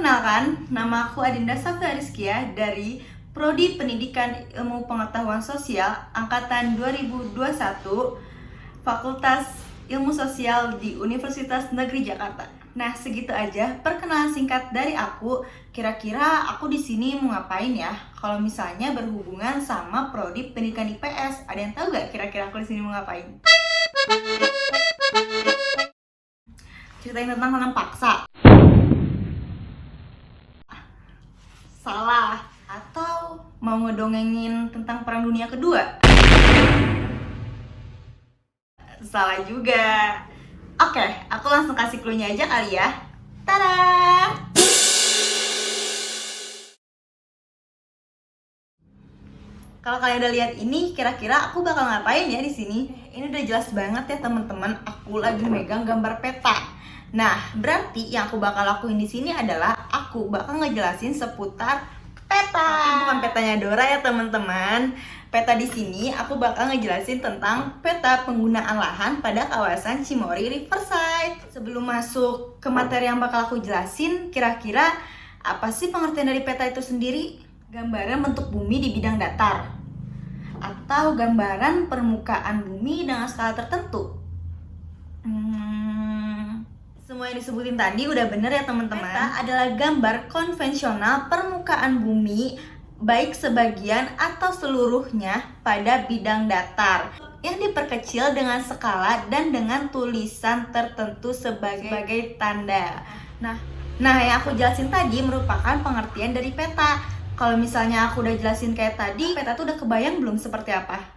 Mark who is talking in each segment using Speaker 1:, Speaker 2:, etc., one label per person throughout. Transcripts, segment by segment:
Speaker 1: Perkenalkan, nama aku Adinda Safda Rizkia dari Prodi Pendidikan Ilmu Pengetahuan Sosial Angkatan 2021 Fakultas Ilmu Sosial di Universitas Negeri Jakarta. Nah, segitu aja perkenalan singkat dari aku. Kira-kira aku di sini mau ngapain ya? Kalau misalnya berhubungan sama Prodi Pendidikan IPS, ada yang tahu gak kira-kira aku di sini mau ngapain? Ceritain tentang tanam paksa. Salah. Atau mau ngedongengin tentang Perang Dunia Kedua? Salah juga. Oke, aku langsung kasih clue-nya aja kali ya. Tada! Kalau kalian udah lihat ini, kira-kira aku bakal ngapain ya di sini? Ini udah jelas banget ya teman-teman. Aku lagi megang gambar peta. Nah, berarti yang aku bakal lakuin di sini adalah aku bakal ngejelasin seputar peta. Tapi bukan petanya Dora ya teman-teman. Peta di sini aku bakal ngejelasin tentang peta penggunaan lahan pada kawasan Cimory Riverside. Sebelum masuk ke materi yang bakal aku jelasin, kira-kira apa sih pengertian dari peta itu sendiri? Gambaran bentuk bumi di bidang datar atau gambaran permukaan bumi dengan skala tertentu. Semua yang disebutin tadi udah bener ya teman-teman. Peta adalah gambar konvensional permukaan bumi baik sebagian atau seluruhnya pada bidang datar yang diperkecil dengan skala dan dengan tulisan tertentu sebagai tanda. Nah, yang aku jelasin tadi merupakan pengertian dari peta. Kalau misalnya aku udah jelasin kayak tadi, peta tuh udah kebayang belum seperti apa?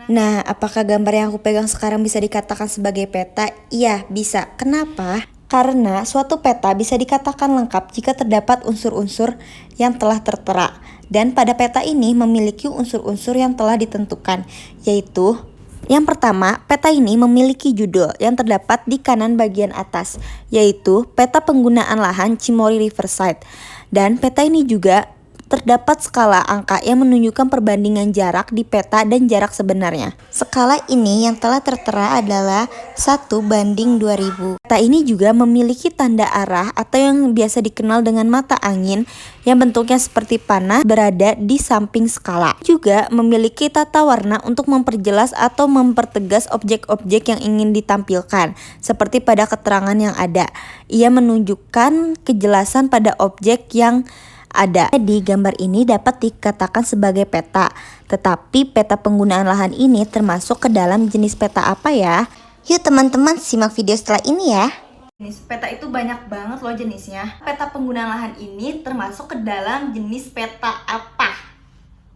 Speaker 2: Nah, apakah gambar yang aku pegang sekarang bisa dikatakan sebagai peta? Iya, bisa. Kenapa? Karena suatu peta bisa dikatakan lengkap jika terdapat unsur-unsur yang telah tertera. Dan pada peta ini memiliki unsur-unsur yang telah ditentukan, yaitu yang pertama, peta ini memiliki judul yang terdapat di kanan bagian atas, yaitu Peta Penggunaan Lahan Cimory Riverside. Dan peta ini juga terdapat skala angka yang menunjukkan perbandingan jarak di peta dan jarak sebenarnya. Skala ini yang telah tertera adalah 1:2000. Peta ini juga memiliki tanda arah atau yang biasa dikenal dengan mata angin yang bentuknya seperti panah berada di samping skala. Juga memiliki tata warna untuk memperjelas atau mempertegas objek-objek yang ingin ditampilkan, seperti pada keterangan yang ada. Ia menunjukkan kejelasan pada objek yang ada. Di gambar ini dapat dikatakan sebagai peta. Tetapi peta penggunaan lahan ini termasuk ke dalam jenis peta apa ya? Yuk teman-teman simak video setelah ini ya.
Speaker 1: Jenis peta itu banyak banget loh jenisnya. Peta penggunaan lahan ini termasuk ke dalam jenis peta apa?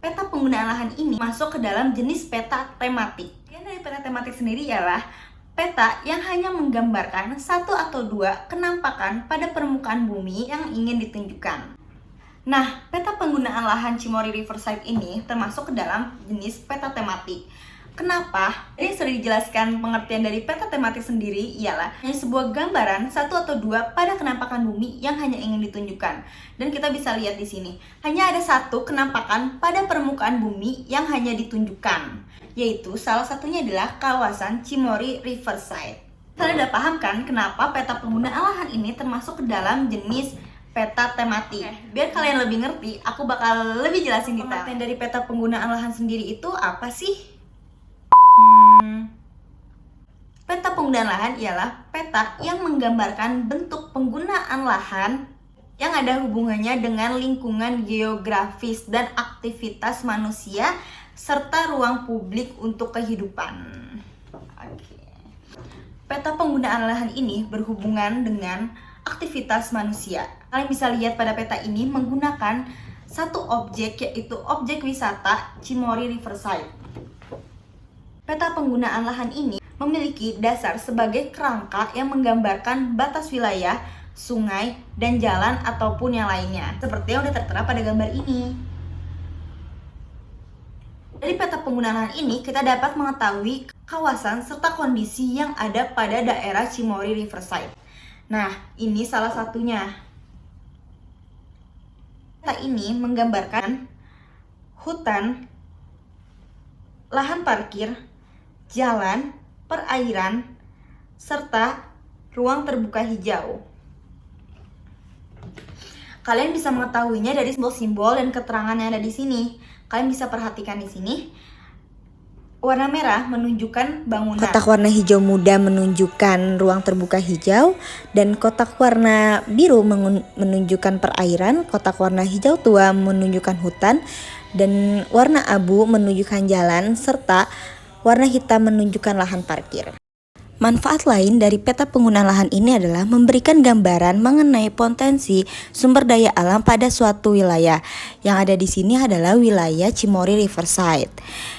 Speaker 1: Peta penggunaan lahan ini masuk ke dalam jenis peta tematik. Yang dari peta tematik sendiri ialah peta yang hanya menggambarkan satu atau dua kenampakan pada permukaan bumi yang ingin ditunjukkan. Nah, peta penggunaan lahan Cimory Riverside ini termasuk ke dalam jenis peta tematik. Kenapa? Ini sudah dijelaskan pengertian dari peta tematik sendiri ialah hanya sebuah gambaran satu atau dua pada kenampakan bumi yang hanya ingin ditunjukkan. Dan kita bisa lihat di sini, hanya ada satu kenampakan pada permukaan bumi yang hanya ditunjukkan, yaitu salah satunya adalah kawasan Cimory Riverside. Kalian udah paham kan kenapa peta penggunaan lahan ini termasuk ke dalam jenis peta tematik? Biar kalian lebih ngerti, aku bakal lebih jelasin detail. Pengertian dari peta penggunaan lahan sendiri itu apa sih? Peta penggunaan lahan ialah peta yang menggambarkan bentuk penggunaan lahan yang ada hubungannya dengan lingkungan geografis dan aktivitas manusia serta ruang publik untuk kehidupan. Peta penggunaan lahan ini berhubungan dengan aktivitas manusia. Kalian bisa lihat pada peta ini menggunakan satu objek, yaitu objek wisata Cimory Riverside. Peta penggunaan lahan ini memiliki dasar sebagai kerangka yang menggambarkan batas wilayah, sungai, dan jalan ataupun yang lainnya, seperti yang sudah tertera pada gambar ini. Dari peta penggunaan lahan ini, kita dapat mengetahui kawasan serta kondisi yang ada pada daerah Cimory Riverside. Nah, ini salah satunya. Peta ini menggambarkan hutan, lahan parkir, jalan, perairan, serta ruang terbuka hijau. Kalian bisa mengetahuinya dari simbol-simbol dan keterangan yang ada di sini. Kalian bisa perhatikan di sini. Warna merah menunjukkan bangunan.
Speaker 2: Kotak warna hijau muda menunjukkan ruang terbuka hijau, dan kotak warna biru menunjukkan perairan, kotak warna hijau tua menunjukkan hutan, dan warna abu menunjukkan jalan, serta warna hitam menunjukkan lahan parkir. Manfaat lain dari peta penggunaan lahan ini adalah memberikan gambaran mengenai potensi sumber daya alam pada suatu wilayah. Yang ada di sini adalah wilayah Cimory Riverside.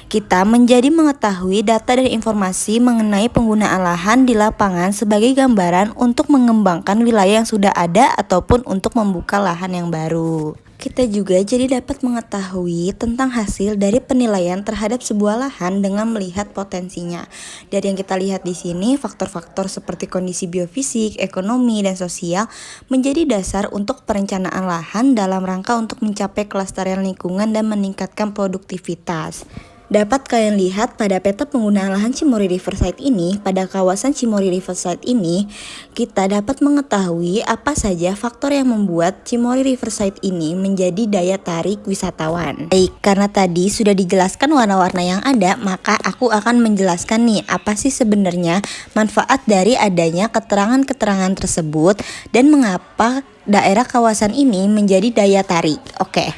Speaker 2: Kita menjadi mengetahui data dan informasi mengenai penggunaan lahan di lapangan sebagai gambaran untuk mengembangkan wilayah yang sudah ada ataupun untuk membuka lahan yang baru. Kita juga jadi dapat mengetahui tentang hasil dari penilaian terhadap sebuah lahan dengan melihat potensinya. Dari yang kita lihat di sini, faktor-faktor seperti kondisi biofisik, ekonomi, dan sosial menjadi dasar untuk perencanaan lahan dalam rangka untuk mencapai kelestarian lingkungan dan meningkatkan produktivitas. Dapat kalian lihat pada peta penggunaan lahan Cimory Riverside ini, pada kawasan Cimory Riverside ini, kita dapat mengetahui apa saja faktor yang membuat Cimory Riverside ini menjadi daya tarik wisatawan. Baik, karena tadi sudah dijelaskan warna-warna yang ada, maka aku akan menjelaskan nih apa sih sebenarnya manfaat dari adanya keterangan-keterangan tersebut dan mengapa daerah kawasan ini menjadi daya tarik. Oke.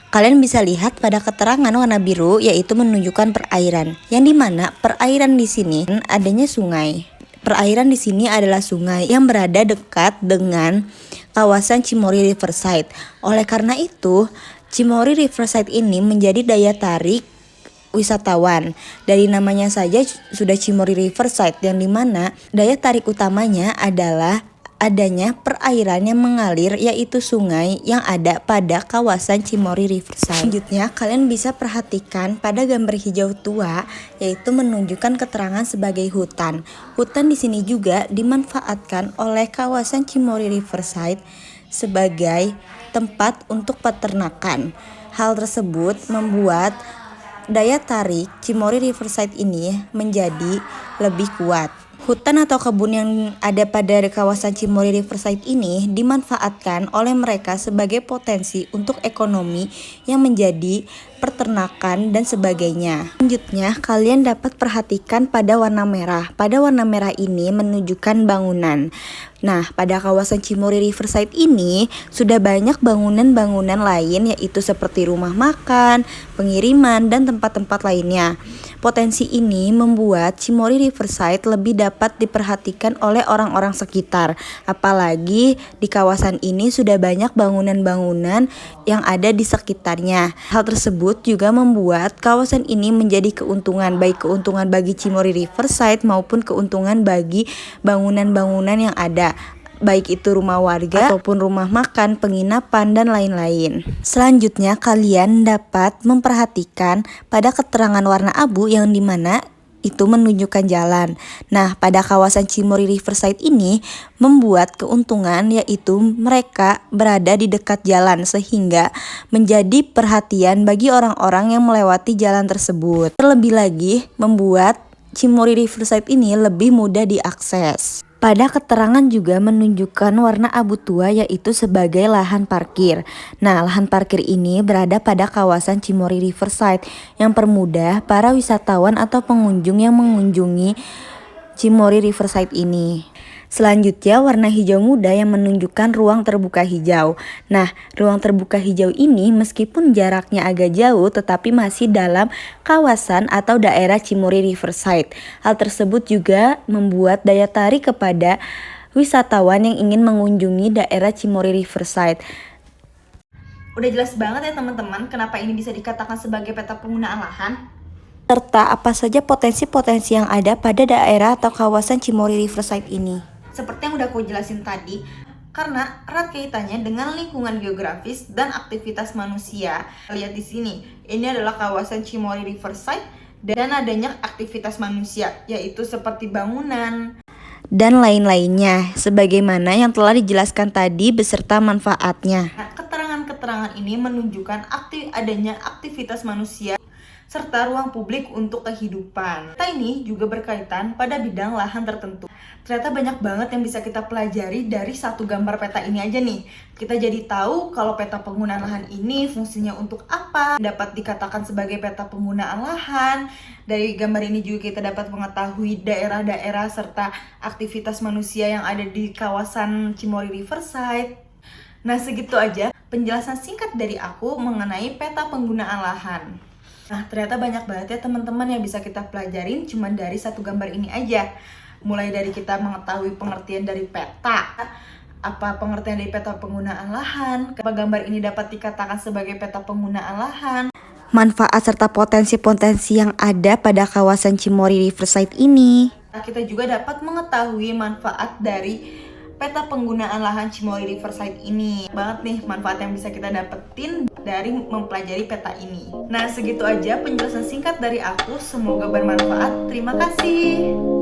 Speaker 2: Kalian bisa lihat pada keterangan warna biru, yaitu menunjukkan perairan, yang dimana perairan di sini adanya sungai. Perairan di sini adalah sungai yang berada dekat dengan kawasan Cimory Riverside. Oleh karena itu, Cimory Riverside ini menjadi daya tarik wisatawan. Dari namanya saja sudah Cimory Riverside, yang dimana daya tarik utamanya adalah adanya perairan yang mengalir, yaitu sungai yang ada pada kawasan Cimory Riverside. Selanjutnya, kalian bisa perhatikan pada gambar hijau tua, yaitu menunjukkan keterangan sebagai hutan. Hutan di sini juga dimanfaatkan oleh kawasan Cimory Riverside sebagai tempat untuk peternakan. Hal tersebut membuat daya tarik Cimory Riverside ini menjadi lebih kuat. Hutan atau kebun yang ada pada kawasan Cimory Riverside ini dimanfaatkan oleh mereka sebagai potensi untuk ekonomi yang menjadi peternakan dan sebagainya. Selanjutnya, kalian dapat perhatikan pada warna merah. Pada warna merah ini menunjukkan bangunan. Nah, pada kawasan Cimory Riverside ini sudah banyak bangunan-bangunan lain, yaitu seperti rumah makan, pengiriman, dan tempat-tempat lainnya. Potensi ini membuat Cimory Riverside lebih dapat diperhatikan oleh orang-orang sekitar. Apalagi di kawasan ini sudah banyak bangunan-bangunan yang ada di sekitarnya. Hal tersebut juga membuat kawasan ini menjadi keuntungan, baik keuntungan bagi Cimory Riverside maupun keuntungan bagi bangunan-bangunan yang ada, baik itu rumah warga ataupun rumah makan, penginapan, dan lain-lain. Selanjutnya, kalian dapat memperhatikan pada keterangan warna abu yang dimana itu menunjukkan jalan. Nah, pada kawasan Cimory Riverside ini membuat keuntungan, yaitu mereka berada di dekat jalan sehingga menjadi perhatian bagi orang-orang yang melewati jalan tersebut. Terlebih lagi membuat Cimory Riverside ini lebih mudah diakses. Pada keterangan juga menunjukkan warna abu tua, yaitu sebagai lahan parkir. Nah, lahan parkir ini berada pada kawasan Cimory Riverside yang permudah para wisatawan atau pengunjung yang mengunjungi Cimory Riverside ini. Selanjutnya, warna hijau muda yang menunjukkan ruang terbuka hijau. Nah, ruang terbuka hijau ini meskipun jaraknya agak jauh tetapi masih dalam kawasan atau daerah Cimory Riverside. Hal tersebut juga membuat daya tarik kepada wisatawan yang ingin mengunjungi daerah Cimory Riverside.
Speaker 1: Udah jelas banget ya teman-teman kenapa ini bisa dikatakan sebagai peta penggunaan lahan,
Speaker 2: serta apa saja potensi-potensi yang ada pada daerah atau kawasan Cimory Riverside ini.
Speaker 1: seperti yang udah aku jelasin tadi, karena erat kaitannya dengan lingkungan geografis dan aktivitas manusia. Lihat di sini, ini adalah kawasan Cimory Riverside dan adanya aktivitas manusia, yaitu seperti bangunan
Speaker 2: dan lain-lainnya, sebagaimana yang telah dijelaskan tadi beserta manfaatnya.
Speaker 1: Nah, keterangan-keterangan ini menunjukkan adanya aktivitas manusia serta ruang publik untuk kehidupan. Peta ini juga berkaitan pada bidang lahan tertentu. Ternyata banyak banget yang bisa kita pelajari dari satu gambar peta ini aja nih. Kita jadi tahu kalau peta penggunaan lahan ini fungsinya untuk apa, dapat dikatakan sebagai peta penggunaan lahan. Dari gambar ini juga kita dapat mengetahui daerah-daerah serta aktivitas manusia yang ada di kawasan Cimory Riverside. Nah, segitu aja penjelasan singkat dari aku mengenai peta penggunaan lahan. Nah, ternyata banyak banget ya teman-teman yang bisa kita pelajarin cuma dari satu gambar ini aja. Mulai dari kita mengetahui pengertian dari peta, apa pengertian dari peta penggunaan lahan, kenapa gambar ini dapat dikatakan sebagai peta penggunaan lahan,
Speaker 2: manfaat serta potensi-potensi yang ada pada kawasan Cimory Riverside ini.
Speaker 1: Nah, kita juga dapat mengetahui manfaat dari peta penggunaan lahan Cimory Riverside ini. Banget nih manfaat yang bisa kita dapetin dari mempelajari peta ini. Nah, segitu aja penjelasan singkat dari aku. Semoga bermanfaat. Terima kasih.